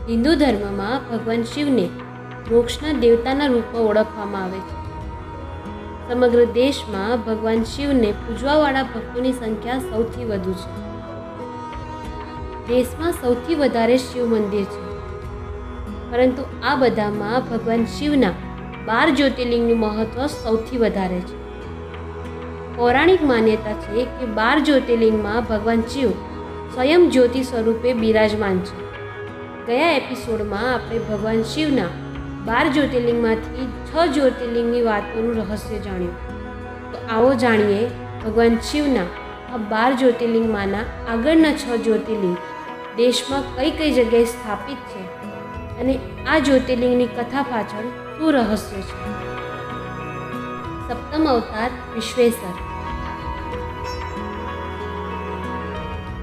હિન્દુ ધર્મમાં ભગવાન શિવને મોક્ષના દેવતાના રૂપમાં ઓળખવામાં આવે છે. સમગ્ર દેશમાં ભગવાન શિવને પૂજવાવાળા ભક્તોની સંખ્યા સૌથી વધુ છે. દેશમાં સૌથી વધારે શિવ મંદિર છે, પરંતુ આ બધામાં ભગવાન શિવના 12 જ્યોતિર્લિંગનું મહત્વ સૌથી વધારે છે. પૌરાણિક માન્યતા છે કે 12 જ્યોતિર્લિંગમાં ભગવાન શિવ સ્વયં જ્યોતિ સ્વરૂપે બિરાજમાન છે. ગયા એપિસોડમાં આપણે ભગવાન શિવના 12 જ્યોતિર્લિંગમાંથી 6 જ્યોતિર્લિંગની વાતોનું રહસ્ય જાણ્યું. તો આવો જાણીએ ભગવાન શિવના આ 12 જ્યોતિર્લિંગમાંના આગળના 6 જ્યોતિર્લિંગ દેશમાં કઈ કઈ જગ્યાએ સ્થાપિત છે અને આ જ્યોતિર્લિંગની કથા પાછળ શું રહસ્ય છે. સપ્તમ અવતાર વિશ્વેશ્વર.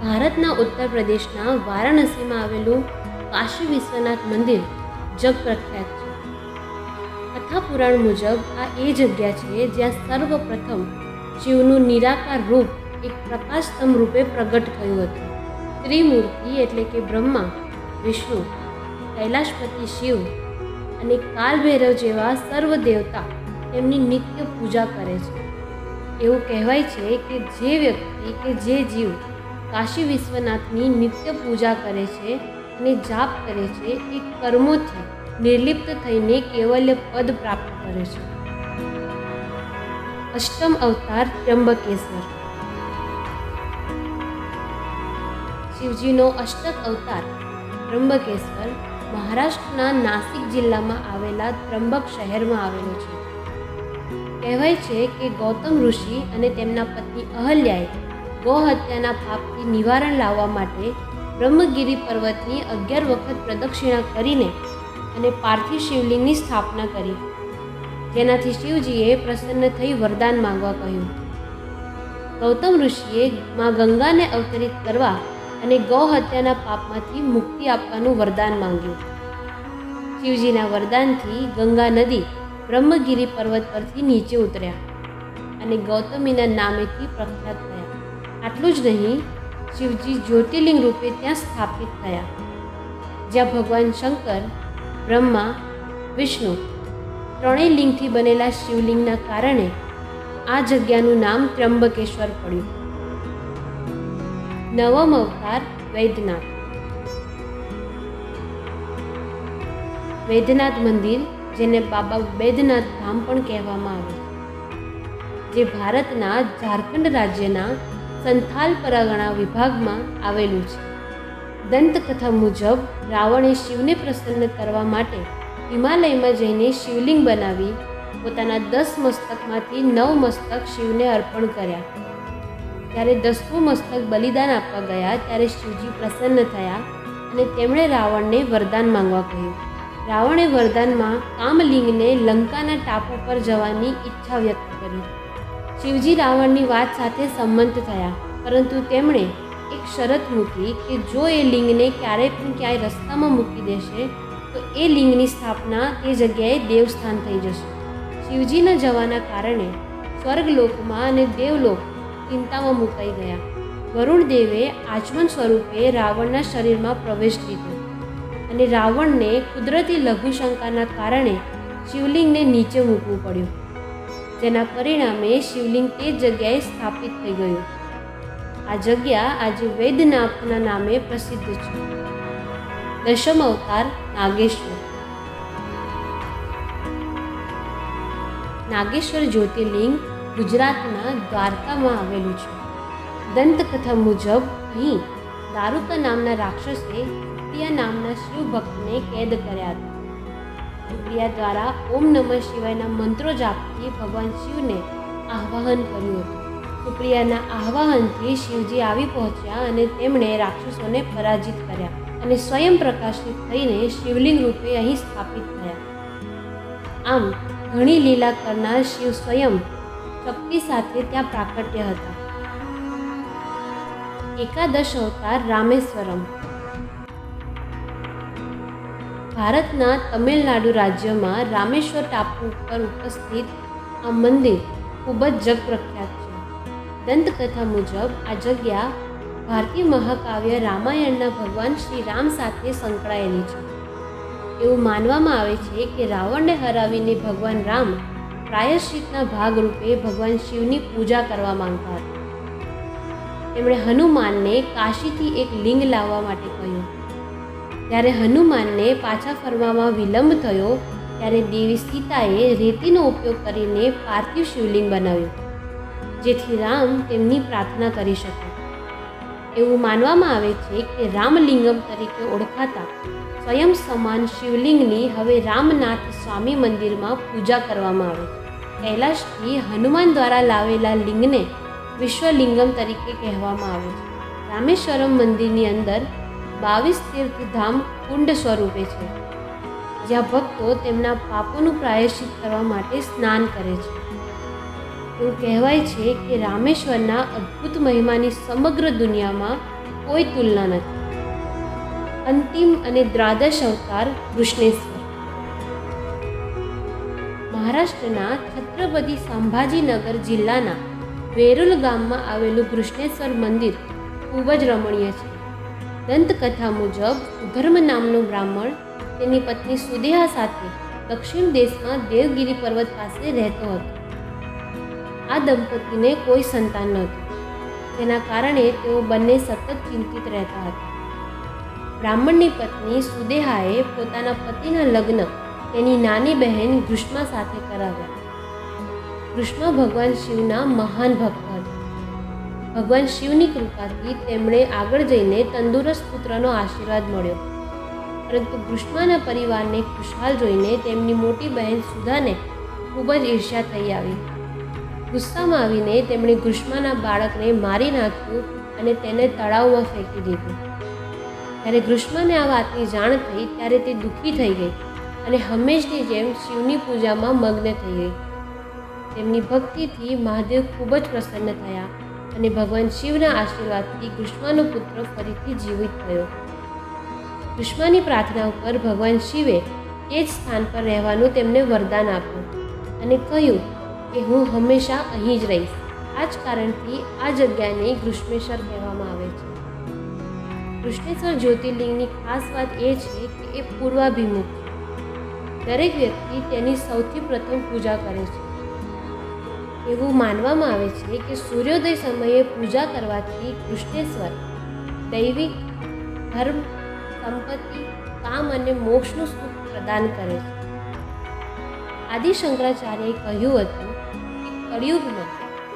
ભારતના ઉત્તર પ્રદેશના વારાણસીમાં આવેલું કાશી વિશ્વનાથ મંદિર જગ પ્રખ્યાત છે. કથા પુરાણ મુજબ આ એ જગ્યા છે જ્યાં સર્વપ્રથમ શિવનું નિરાકાર રૂપ એક પ્રકાશ સ્તંભ રૂપે પ્રગટ થયું હતું. ત્રિમૂર્તિ એટલે કે બ્રહ્મા, વિષ્ણુ, કૈલાશપતિ શિવ અને કાલભૈરવ જેવા સર્વ દેવતા તેમની નિત્ય પૂજા કરે છે. એવું કહેવાય છે કે જે વ્યક્તિ કે જે જીવ કાશી વિશ્વનાથની નિત્ય પૂજા કરે છે અને જાપ કરે છે એ કર્મોથી નિર્લિપ્ત થઈને કૈવલ્ય પદ પ્રાપ્ત કરે છે. અષ્ટમ અવતાર ત્ર્યંબકેશ્વર. શિવજીનો અષ્ટક અવતાર ત્ર્યંબકેશ્વર મહારાષ્ટ્રના નાસિક જિલ્લામાં આવેલા ત્ર્યંબક શહેરમાં આવેલો છે. કહેવાય છે કે ગૌતમ ઋષિ અને તેમના પત્ની અહલ્યાએ ગૌ હત્યાના પાપથી નિવારણ લાવવા માટે બ્રહ્મગીરી પર્વતની 11 વખત પ્રદક્ષિણા કરીને અને પાર્થિવ શિવલિંગની સ્થાપના કરી, જેનાથી શિવજીએ પ્રસન્ન થઈ વરદાન માંગવા કહ્યું. ગૌતમ ઋષિએ માં ગંગાને અવતરિત કરવા અને ગૌ હત્યાના પાપમાંથી મુક્તિ આપવાનું વરદાન માંગ્યું. શિવજીના વરદાનથી ગંગા નદી બ્રહ્મગીરી પર્વત પરથી નીચે ઉતર્યા અને ગૌતમીના નામેથી પ્રખ્યાત થયા. આટલું જ નહીં, શિવજી જ્યોતિર્લિંગ રૂપે ત્યાં સ્થાપિત થયા, જ્યાં ભગવાન શંકર, બ્રહ્મા, વિષ્ણુ ત્રણેય લિંગથી બનેલા શિવલિંગના કારણે આ જગ્યાનું નામ ત્ર્યંબકેશ્વર પડ્યું. નવમ અવતાર વૈદ્યનાથ. વૈદ્યનાથ મંદિર, જેને બાબા વૈદ્યનાથ ધામ પણ કહેવામાં આવે છે, જે ભારતના ઝારખંડ રાજ્યના સંથાલ પરગણા વિભાગમાં આવેલું છે. દંતકથા મુજબ રાવણે શિવને પ્રસન્ન કરવા માટે હિમાલયમાં જઈને શિવલિંગ બનાવી પોતાના 10 મસ્તકમાંથી 9 મસ્તક શિવને અર્પણ કર્યા. જ્યારે 10મું મસ્તક બલિદાન આપવા ગયા ત્યારે શિવજી પ્રસન્ન થયા અને તેમણે રાવણને વરદાન માંગવા કહ્યું. રાવણે વરદાનમાં કામલિંગને લંકાના ટાપુ પર જવાની ઈચ્છા વ્યક્ત કરી. શિવજી રાવણની વાત સાથે સંમત થયા, પરંતુ તેમણે એક શરત મૂકી કે જો એ લિંગને ક્યારેય પણ ક્યાંય રસ્તામાં મૂકી દેશે તો એ લિંગની સ્થાપના તે જગ્યાએ દેવસ્થાન થઈ જશે. શિવજીના જવાના કારણે સ્વર્ગલોકમાં અને દેવલોક ચિંતામાં મુકાઈ ગયા. વરુણદેવે આચમન સ્વરૂપે રાવણના શરીરમાં પ્રવેશ લીધો અને રાવણને કુદરતી લઘુશંકાના કારણે શિવલિંગને નીચે મૂકવું પડ્યું, જેના પરિણામે શિવલિંગ તે જગ્યાએ સ્થાપિત થઈ ગયું. આ જગ્યા આજે વૈદ્યનાથના નામે પ્રસિદ્ધ છે. દશમ અવતાર નાગેશ્વર. નાગેશ્વર જ્યોતિર્લિંગ ગુજરાતના દ્વારકામાં આવેલું છે. દંતકથા મુજબ અહીં દારૂકા નામના રાક્ષસે સુપ્રિયા નામના શિવ ભક્તને કેદ કર્યા હતા. સુપ્રિયા દ્વારા ઓમ નમઃ શિવાયના મંત્રો જાપથી ભગવાન શિવને આહ્વાન કર્યું હતું. સુપ્રિયાના આહ્વાનથી શિવજી આવી પહોંચ્યા અને તેમણે રાક્ષસોને પરાજિત કર્યા અને સ્વયં પ્રકાશિત થઈને શિવલિંગ રૂપે અહીં સ્થાપિત થયા. આમ ઘણી લીલા કરનાર શિવ સ્વયં શક્તિ સાથે ત્યાં પ્રાકટ્ય હતા. એકાદશ અવતાર રામેશ્વરમ. ભારતના તમિલનાડુ રાજ્યમાં રામેશ્વર ટાપુ ઉપર ઉપસ્થિત આ મંદિર ખૂબ જ જગપ્રખ્યાત છે. દંતકથા મુજબ આ જગ્યા ભારતીય મહાકાવ્ય રામાયણના ભગવાન શ્રી રામ સાથે સંકળાયેલી છે. એવું માનવામાં આવે છે કે રાવણને હરાવીને ભગવાન રામ પ્રાયશ્ચિતના ભાગરૂપે ભગવાન શિવની પૂજા કરવા માંગતા હતા. તેમણે હનુમાનને કાશીથી એક લિંગ લાવવા માટે કહ્યું. જ્યારે હનુમાનને પાછા ફરવામાં વિલંબ થયો ત્યારે દેવી સીતાએ રેતીનો ઉપયોગ કરીને પાર્થિવ શિવલિંગ બનાવ્યું, જેથી રામ તેમની પ્રાર્થના કરી શકે. એવું માનવામાં આવે છે કે રામલિંગમ તરીકે ઓળખાતા સ્વયં સમાન શિવલિંગની હવે રામનાથ સ્વામી મંદિરમાં પૂજા કરવામાં આવે છે. કૈલાશથી હનુમાન દ્વારા લાવેલા લિંગને વિશ્વલિંગમ તરીકે કહેવામાં આવે છે. રામેશ્વરમ મંદિરની અંદર 22 તીર્થધામ કુંડ સ્વરૂપે છે, જ્યાં ભક્તો તેમના પાપોનું પ્રાયશ્ચિત કરવા માટે સ્નાન કરે છે. એવું કહેવાય છે કે રામેશ્વરના અદ્ભુત મહિમાની સમગ્ર દુનિયામાં કોઈ તુલના નથી. અંતિમ અને દ્વાદશ અવતાર કૃષ્ણેશ્વર. મહારાષ્ટ્રના છત્રપતિ સંભાજીનગર જિલ્લાના વેરુલ ગામમાં આવેલું કૃષ્ણેશ્વર મંદિર ખૂબ જ રમણીય છે. દંતકથા મુજબ સુધર્મ નામનો બ્રાહ્મણ તેની પત્ની સુદેહા સાથે દક્ષિણ દેશમાં દેવગિરી પર્વત પાસે રહેતો હતો. આ દંપતીને કોઈ સંતાન નહોતું, તેના કારણે તેઓ બંને સતત ચિંતિત રહેતા હતા. બ્રાહ્મણની પત્ની સુદેહાએ પોતાના પતિના લગ્ન તેની નાની બહેન ઘૃષ્મા સાથે કરાવ્યા. ઘૃષ્મા ભગવાન શિવના મહાન ભક્ત હતા. ભગવાન શિવની કૃપાથી તેમણે આગળ જઈને તંદુરસ્ત પુત્રનો આશીર્વાદ મળ્યો. પરંતુ ઘૃષ્માના પરિવારને ખુશહાલ જોઈને તેમની મોટી બહેન સુધાને ખૂબ જ ઈર્ષ્યા થઈ આવી. ગુસ્સામાં આવીને તેમણે ઘૃષ્માના બાળકને મારી નાખ્યું અને તેને તળાવમાં ફેંકી દીધું. જ્યારે ઘૃષ્માને આ વાતની જાણ થઈ ત્યારે તે દુઃખી થઈ ગઈ અને હંમેશની જેમ શિવની પૂજામાં મગ્ન થઈ ગઈ. તેમની ભક્તિથી મહાદેવ ખૂબ જ પ્રસન્ન થયા અને ભગવાન શિવના આશીર્વાદથી ઘૃષ્માનો પુત્ર ફરીથી જીવિત થયો. ઘૃષ્માની પ્રાર્થના ઉપર ભગવાન શિવે તે જ સ્થાન પર રહેવાનું તેમને વરદાન આપ્યું અને કહ્યું કે હું હંમેશા અહીં જ રહીશ. આ જ કારણથી આ જગ્યાને ઘૃષ્મેશ્વર કહેવામાં આવે છે. કૃષ્ણેશ્વર જ્યોતિર્લિંગની ખાસ વાત એ છે કે એ પૂર્વાભિમુખ છે. દરેક વ્યક્તિ તેની સૌથી પ્રથમ પૂજા કરે છે. એવું માનવામાં આવે છે કે સૂર્યોદય સમયે પૂજા કરવાથી કૃષ્ણેશ્વર દૈવિક, ધર્મ, સંપત્તિ, કામ અને મોક્ષનું સુખ પ્રદાન કરે છે. આદિ શંકરાચાર્યએ કહ્યું હતું કે કળિયુગમાં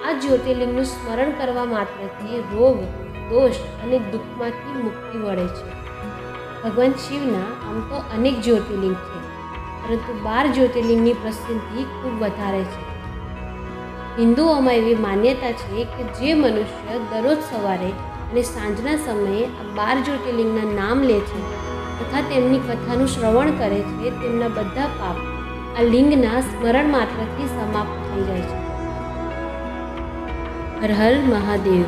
આ જ્યોતિર્લિંગનું સ્મરણ કરવા માત્રથી રોગ, દોષ અને દુઃખમાંથી મુક્તિ મળે છે. ભગવાન શિવના આમ તો અનેક જ્યોતિર્લિંગ છે, પરંતુ 12 જ્યોતિર્લિંગની પ્રસિદ્ધિ ખૂબ વધારે છે. હિન્દુઓમાં એવી માન્યતા છે કે જે મનુષ્ય દરરોજ સવારે અને સાંજના સમયે આ 12 જ્યોતિર્લિંગના નામ લે છે તથા તેમની કથાનું શ્રવણ કરે છે, તેમના બધા પાપ આ લિંગના સ્મરણ માત્રથી સમાપ્ત થઈ જાય છે. હર હર મહાદેવ.